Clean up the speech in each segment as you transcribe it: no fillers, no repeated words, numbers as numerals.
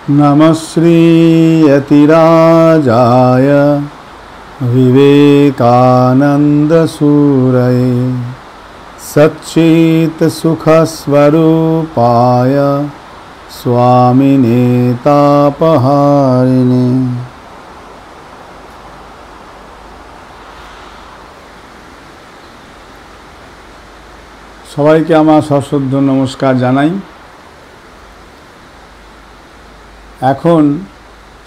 नमः श्रीयतिराजाय विवेकानन्दसूरये सच्चित्सुखस्वरूपाय स्वामिने तापहारिणे। সবাইকে আমার সশ্রদ্ধ নমস্কার জানাই। এখন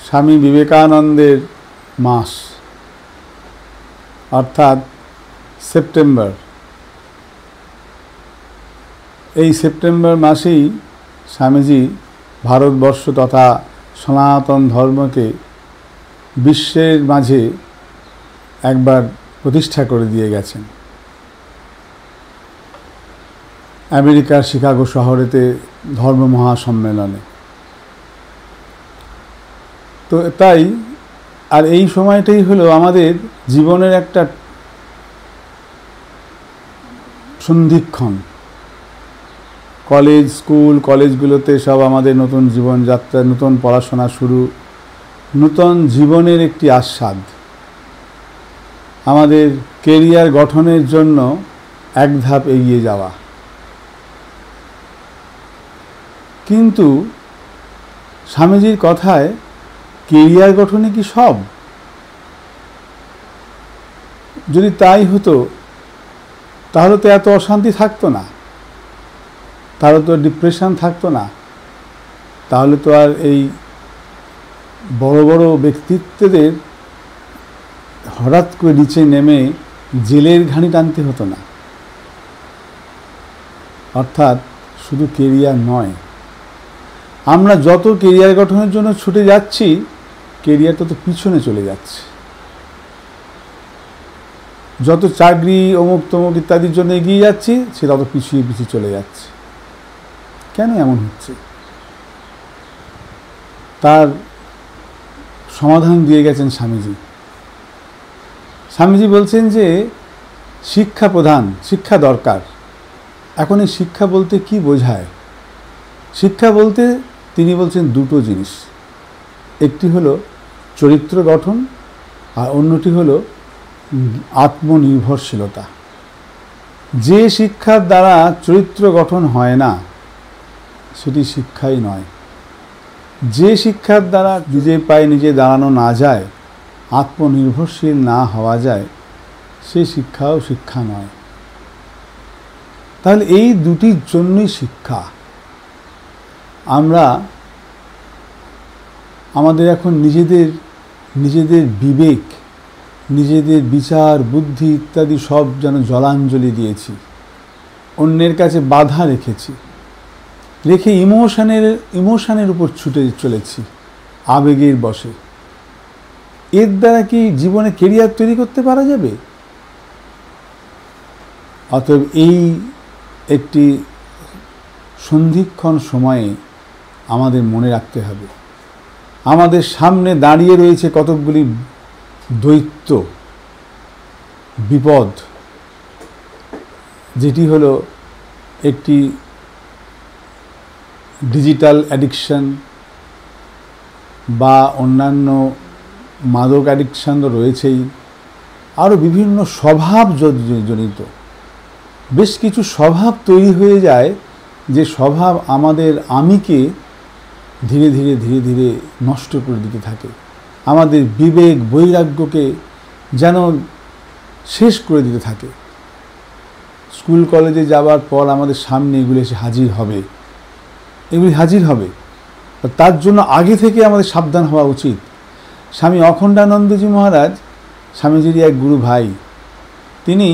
স্বামী বিবেকানন্দের মাস, অর্থাৎ সেপ্টেম্বর। এই সেপ্টেম্বর মাসেই স্বামীজি ভারতবর্ষ তথা সনাতন ধর্মকে বিশ্বের মাঝে একবার প্রতিষ্ঠা করে দিয়ে গেছেন। আমেরিকার শিকাগো শহরেতে ধর্ম মহাসম্মেলনে। তো তাই আর এই সময়টাই হলো আমাদের জীবনের একটা সন্ধিক্ষণ। কলেজ, স্কুল, কলেজগুলোতে সব আমাদের নতুন জীবনযাত্রা, নতুন পড়াশোনা শুরু, নতুন জীবনের একটি আস্বাদ। আমাদের কেরিয়ার গঠনের জন্য এক ধাপ এগিয়ে যাওয়া। কিন্তু স্বামীজির কথায় কেরিয়ার গঠনে কি সব? যদি তাই হতো তাহলে তো এত অশান্তি থাকতো না, তাহলে তো ডিপ্রেশন থাকতো না, তাহলে তো আর এই বড় বড় ব্যক্তিত্বদের হঠাৎ করে নিচে নেমে জেলের ঘানি টানতে হতো না। অর্থাৎ শুধু কেরিয়ার নয়, আমরা যত কেরিয়ার গঠনের জন্য ছুটে যাচ্ছি, কেরিয়ার তত পিছনে চলে যাচ্ছে। যত চাকরি, অমুক তমুক ইত্যাদির জন্য এগিয়ে যাচ্ছি, সে তত পিছিয়ে পিছিয়ে চলে যাচ্ছে। কেন এমন হচ্ছে? তার সমাধান দিয়ে গেছেন স্বামীজি। স্বামীজি বলছেন যে শিক্ষা প্রধান, শিক্ষা দরকার। এখন এই শিক্ষা বলতে কি বোঝায়? শিক্ষা বলতে তিনি বলছেন দুটো জিনিস। একটি হলো চরিত্র গঠন, আর অন্যটি হলো আত্মনির্ভরশীলতা। যে শিক্ষার দ্বারা চরিত্র গঠন হয় না, সেটি শিক্ষাই নয়। যে শিক্ষার দ্বারা নিজের পায়ে নিজে দাঁড়ানো না যায়, আত্মনির্ভরশীল না হওয়া যায়, সে শিক্ষাও শিক্ষা নয়। তাহলে এই দুটির জন্যই শিক্ষা। আমরা আমাদের এখন নিজেদের বিবেক, নিজেদের বিচার, বুদ্ধি ইত্যাদি সব যেন জলাঞ্জলি দিয়েছি, অন্যের কাছে বাধা রেখে ইমোশনের উপর ছুটে চলেছি, আবেগের বশে। এর দ্বারা কি জীবনে কেরিয়ার তৈরি করতে পারা যাবে? অতএব এই একটি সন্ধিক্ষণ সময়ে আমাদের মনে রাখতে হবে, আমাদের সামনে দাঁড়িয়ে রয়েছে কতকগুলি দৈত্য, বিপদ। যেটি হলো একটি ডিজিটাল অ্যাডিকশন বা অন্যান্য মাদক অ্যাডিকশন তো রয়েছেই, আরও বিভিন্ন স্বভাব জনিত বেশ কিছু স্বভাব তৈরি হয়ে যায়, যে স্বভাব আমাদের আমিকে ধীরে ধীরে ধীরে ধীরে নষ্ট করে দিতে থাকে, আমাদের বিবেক বৈরাগ্যকে যেন শেষ করে দিতে থাকে। স্কুল কলেজে যাওয়ার পর আমাদের সামনে এগুলি এসে হাজির হবে। তার জন্য আগে থেকে আমাদের সাবধান হওয়া উচিত। স্বামী অখণ্ডানন্দজি মহারাজ, স্বামীজির এক গুরু ভাই, তিনি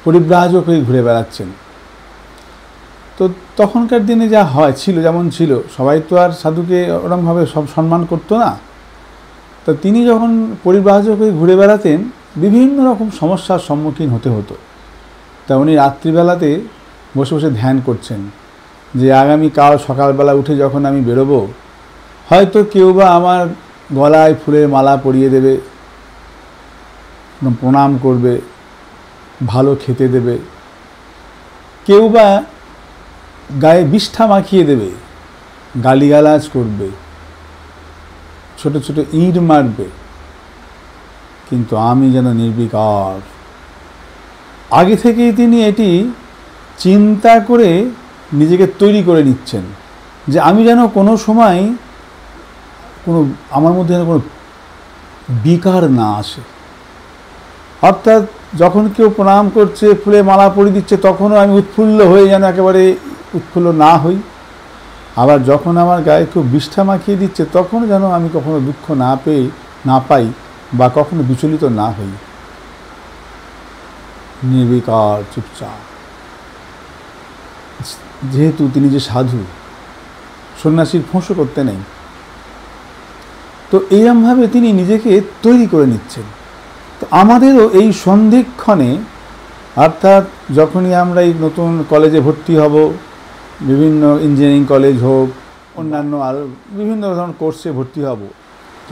পরিব্রাজক হয়ে ঘুরে বেড়াচ্ছেন। তো তখনকার দিনে যা ছিল, যেমন ছিল, সবাই তো আর সাধুকে ওরকমভাবে সব সম্মান করতো না। তো তিনি যখন পরিব্রাজক হয়ে ঘুরে বেড়াতেন, বিভিন্ন রকম সমস্যার সম্মুখীন হতে হতো। তা উনি রাত্রিবেলাতে বসে বসে ধ্যান করছেন যে আগামীকাল সকালবেলা উঠে যখন আমি বেরোবো, হয়তো কেউ বা আমার গলায় ফুলের মালা পরিয়ে দেবে, প্রণাম করবে, ভালো খেতে দেবে, কেউ বা গায়ে বিষ্ঠা মাখিয়ে দেবে, গালিগালাজ করবে, ছোট ছোট ইট মারবে, কিন্তু আমি যেন নির্বিকার। আগে থেকেই তিনি এটি চিন্তা করে নিজেকে তৈরি করে নিচ্ছেন যে আমি যেন কোনো সময় আমার মধ্যে যেন কোনো বিকার না আসে। অর্থাৎ যখন কেউ প্রণাম করছে, ফুলে মালা পরিয়ে দিচ্ছে, তখনও আমি উৎফুল্ল হয়ে যেন একেবারে উৎফুল্ল না হই। আবার যখন আমার গায়ে কেউ বিষ্ঠা মাখিয়ে দিচ্ছে, তখনও যেন আমি কখনো দুঃখ না পাই বা কখনো বিচলিত না হই। নির্বিকার, চুপচাপ। যেহেতু তিনি যে সাধু, সন্ন্যাসীর ফোঁসও করতে নেই, তো এইরকমভাবে তিনি নিজেকে তৈরি করে নিচ্ছেন। তো আমাদেরও এই সন্ধিক্ষণে, অর্থাৎ যখনই আমরা এই নতুন কলেজে ভর্তি হব, বিভিন্ন ইঞ্জিনিয়ারিং কলেজ হোক, অন্যান্য আরও বিভিন্ন ধরনের কোর্সে ভর্তি হব,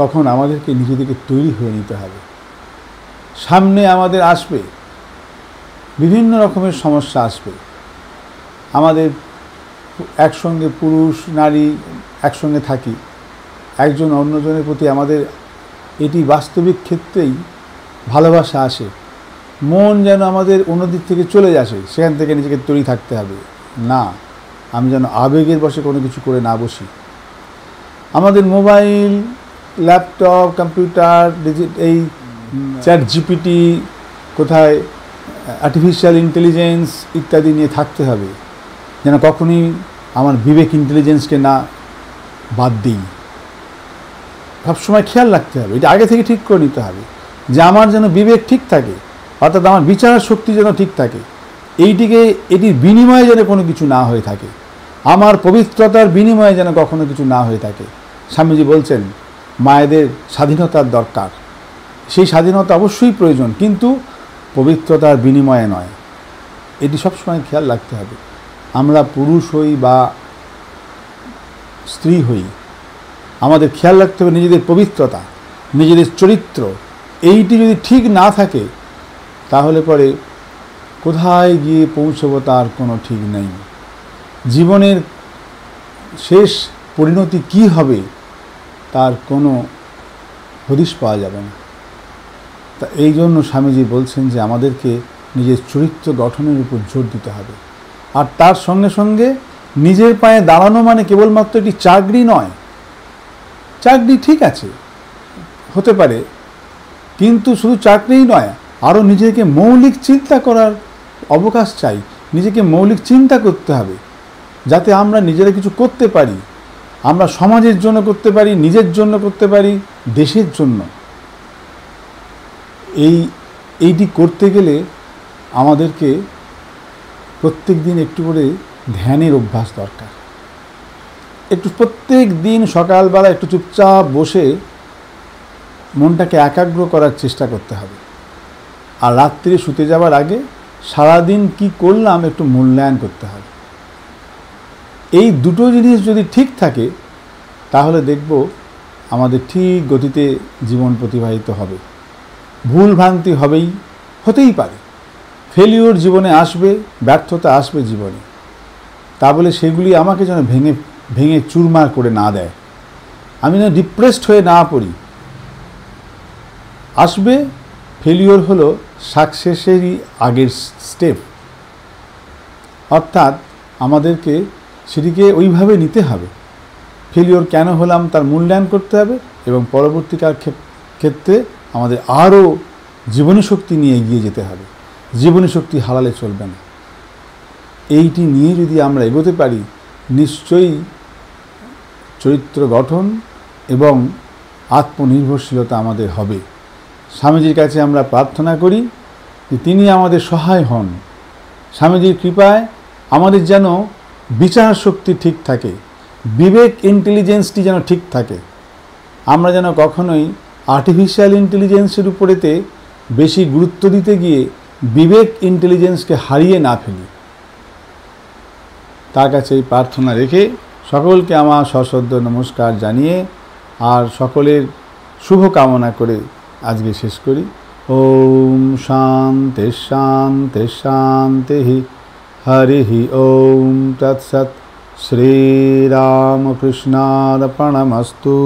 তখন আমাদেরকে নিজেদেরকে তৈরি হয়ে নিতে হবে। সামনে আমাদের আসবে বিভিন্ন রকমের সমস্যা আসবে। আমাদের একসঙ্গে পুরুষ নারী একসঙ্গে থাকি, একজন অন্যজনের প্রতি আমাদের এটি বাস্তবিক ক্ষেত্রেই ভালোবাসা আসে, মন যেন আমাদের অন্যদিক থেকে চলে আসে, সেখান থেকে নিজেকে তৈরি থাকতে হবে। না, আমি যেন আবেগের বশে কোনো কিছু করে না বসি। আমাদের মোবাইল, ল্যাপটপ, কম্পিউটার, এই চ্যাট জিপিটি, কোথায় আর্টিফিশিয়াল ইন্টেলিজেন্স ইত্যাদি নিয়ে থাকতে হবে, যেন কখনই আমার বিবেক ইন্টেলিজেন্সকে না বাদ দিই। সবসময় খেয়াল রাখতে হবে, এটা আগে থেকে ঠিক করে নিতে হবে যে আমার যেন বিবেক ঠিক থাকে, অর্থাৎ আমার বিচার শক্তি যেন ঠিক থাকে, এটির বিনিময়ে যেন কোনো কিছু না হয়ে থাকে, আমার পবিত্রতার বিনিময়ে যেন কখনো কিছু না হয়ে থাকে। স্বামীজি বলছেন মায়েদের স্বাধীনতার দরকার, সেই স্বাধীনতা অবশ্যই প্রয়োজন, কিন্তু পবিত্রতার বিনিময়ে নয়। এটি সবসময় খেয়াল রাখতে হবে। আমরা পুরুষ হই বা স্ত্রী হই, আমাদের খেয়াল রাখতে হবে নিজেদের পবিত্রতা, নিজেদের চরিত্র। এইটি যদি ঠিক না থাকে, তাহলে পরে কোথায় গিয়ে পৌঁছবো তার কোনো ঠিক নেই। জীবনের শেষ পরিণতি কি হবে তার কোনো হদিশ পাওয়া যাবে না। তা এই জন্য স্বামীজি বলছেন যে আমাদেরকে নিজের চরিত্র গঠনের উপর জোর দিতে হবে। আর তার সঙ্গে সঙ্গে নিজের পায়ে দাঁড়ানো মানে কেবলমাত্র একটি চাকরি নয়। চাকরি ঠিক আছে, হতে পারে, কিন্তু শুধু চাকরিই নয়, আরও নিজেকে মৌলিক চিন্তা করার অবকাশ চাই। নিজেকে মৌলিক চিন্তা করতে হবে, যাতে আমরা নিজেরা কিছু করতে পারি। আমরা সমাজের জন্য করতে পারি, নিজের জন্য করতে পারি, দেশের জন্য। এইটি করতে গেলে আমাদেরকে প্রত্যেক দিন একটু করে ধ্যানের অভ্যাস দরকার। একটু প্রত্যেক দিন সকালবেলা একটু চুপচাপ বসে মনটাকে একাগ্র করার চেষ্টা করতে হবে। আর রাত্রে শুতে যাওয়ার আগে সারাদিন কি করলাম একটু মূল্যায়ন করতে হবে। এই দুটো জিনিস যদি ঠিক থাকে, তাহলে দেখব আমাদের ঠিক গতিতে জীবন প্রতিবাহিত হবে। ভুল ভ্রান্তি হতেই পারে, ফেলিওর জীবনে আসবে, ব্যর্থতা আসবে জীবনে। তা বলে সেগুলি আমাকে যেন ভেঙে চুরমার করে না দেয়, আমি যেন ডিপ্রেসড হয়ে না পড়ি। আসবে, ফেলিওর হলো সাকসেসেরই আগের স্টেপ। অর্থাৎ আমাদেরকে সেটিকে ওইভাবে নিতে হবে। ফেলিওর কেন হলাম তার মূল্যায়ন করতে হবে, এবং পরবর্তীকার ক্ষেত্রে আমাদের আরও জীবনী শক্তি নিয়ে এগিয়ে যেতে হবে। জীবনী শক্তি হারালে চলবে না। এইটি নিয়ে যদি আমরা এগোতে পারি, নিশ্চয়ই চরিত্র গঠন এবং আত্মনির্ভরশীলতা আমাদের হবে। স্বামীজির কাছে আমরা প্রার্থনা করি যে তিনি আমাদের সহায় হন। স্বামীজির কৃপায় আমাদের যেন বিচার শক্তি ঠিক থাকে, বিবেক ইন্টেলিজেন্সটি যেন ঠিক থাকে। আমরা যেন কখনোই আর্টিফিশিয়াল ইন্টেলিজেন্সের উপরেতে বেশি গুরুত্ব দিতে গিয়ে বিবেক ইন্টেলিজেন্সকে হারিয়ে না ফেলি। তার কাছে এই প্রার্থনা রেখে সকলকে আমার সশ্রদ্ধ নমস্কার জানিয়ে আর সকলের শুভ কামনা করে আজকে শেষ করি। ওম শান্তি শান্তি শান্তি হরি ওম তৎসৎ। শ্রীরামকৃষ্ণার্পণমস্তু।